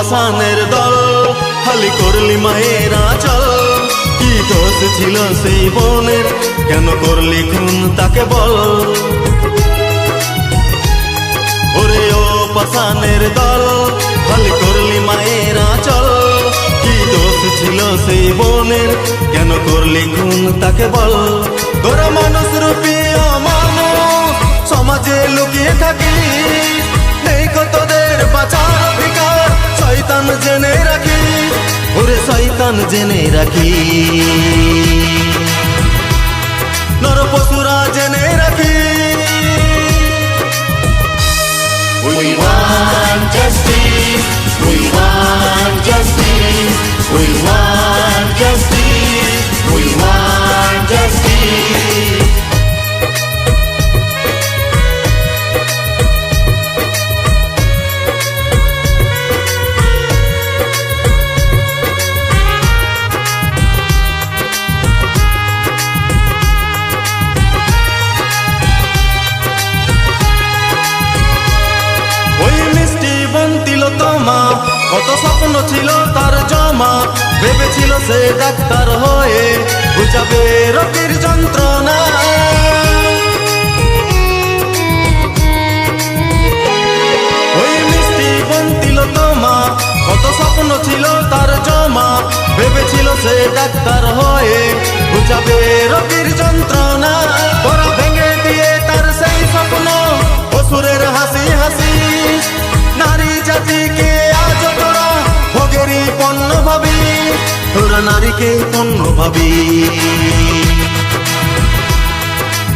পাষাণের দল, খালি করলি মায়ের আঁচল। কি দোষ ছিল সেই বোনের, কেন করলি খুন তাকে বল। ওরে ও পাষাণের দল, খালি করলি মায়ের আঁচল। কি দোষ ছিল সেই বোনের, কেন করলি খুন তাকে বল। তোরা মানুষ রূপী অমানুষ সমাজে লুকিয়ে থাকি, নেই তোদের বাঁচার অধিকার, শয়তান জেনে রাখি। ওরে শয়তান জেনে রাখি, নর পশুরা জেনে রাখি। We want justice, we want justice, we want justice, we want justice. কত স্বপ্ন ছিল তার জমা, ভেবেছিল সে ডাক্তার হয়ে বুঝাবে রোগীর যন্ত্রণা। ওই মিষ্টি বন্তিল তোমা, কত স্বপ্ন ছিল তার জমা, ভেবেছিল সে ডাক্তার হয়ে বুঝাবে রোগীর যন্ত্রণা। ওরা ভেঙে দিয়ে তার সেই স্বপ্ন, অসুরের হাসি হাসি। নারী জাতিকে আজ তোরা ভোগেরই পণ্য ভাবি, তোরা নারীকে পণ্য ভাবি,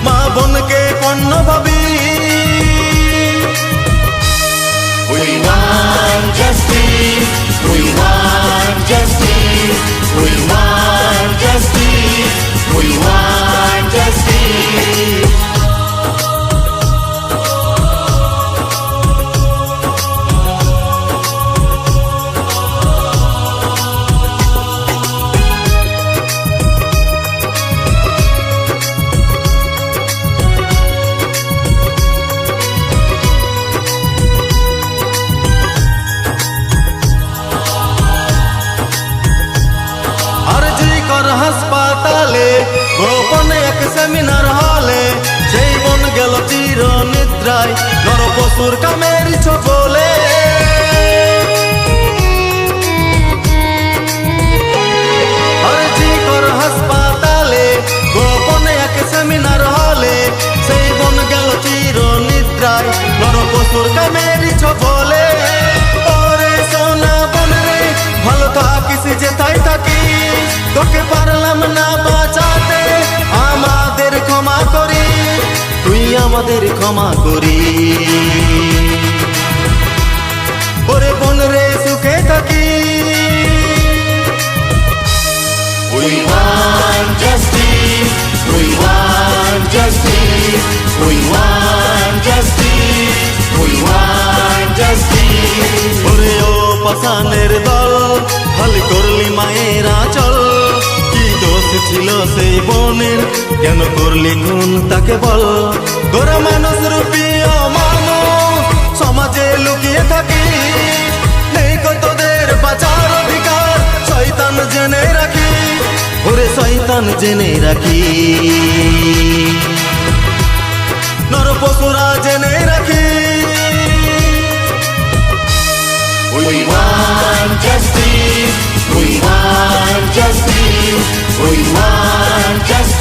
মা বোনকে পণ্য ভাবি। We want justice, we want justice, we want justice, we want justice. হাসপাতালে গোপনে এক সেমিনার হলে, সেই বন গেল চির নিদ্রায় নর পশুর কামের বলে। আরজিকর হাসপাতালে গোপনে এক সেমিনার হলে, সেই বন গেল চির নিদ্রায় নর পশুর কামের বলে। ওরে সোনা বন রে, ভালো থাকিস যেথায় থাকিস, তোকে পারলাম না বাঁচাতে, আমাদের ক্ষমা করি, তুই আমাদের ক্ষমা করি। ওরে বোন রে সুখে থাকি। We want justice, we want justice, we want justice, we want justice. ওরে ও পাষাণের দল, খালি করলি মায়ের আঁচল। কি দোষ ছিল সেই বোনের, কেন করলি খুন তাকে বল। তোরা মানুষ রূপী অমানুষ সমাজে লুকিয়ে থাকি, নেই তোদের বাঁচার অধিকার, শয়তান জেনে রাখি। ওরে শয়তান জেনে রাখি, নর পশুরা জেনে রাখি। We want justice, we want justice, we want justice.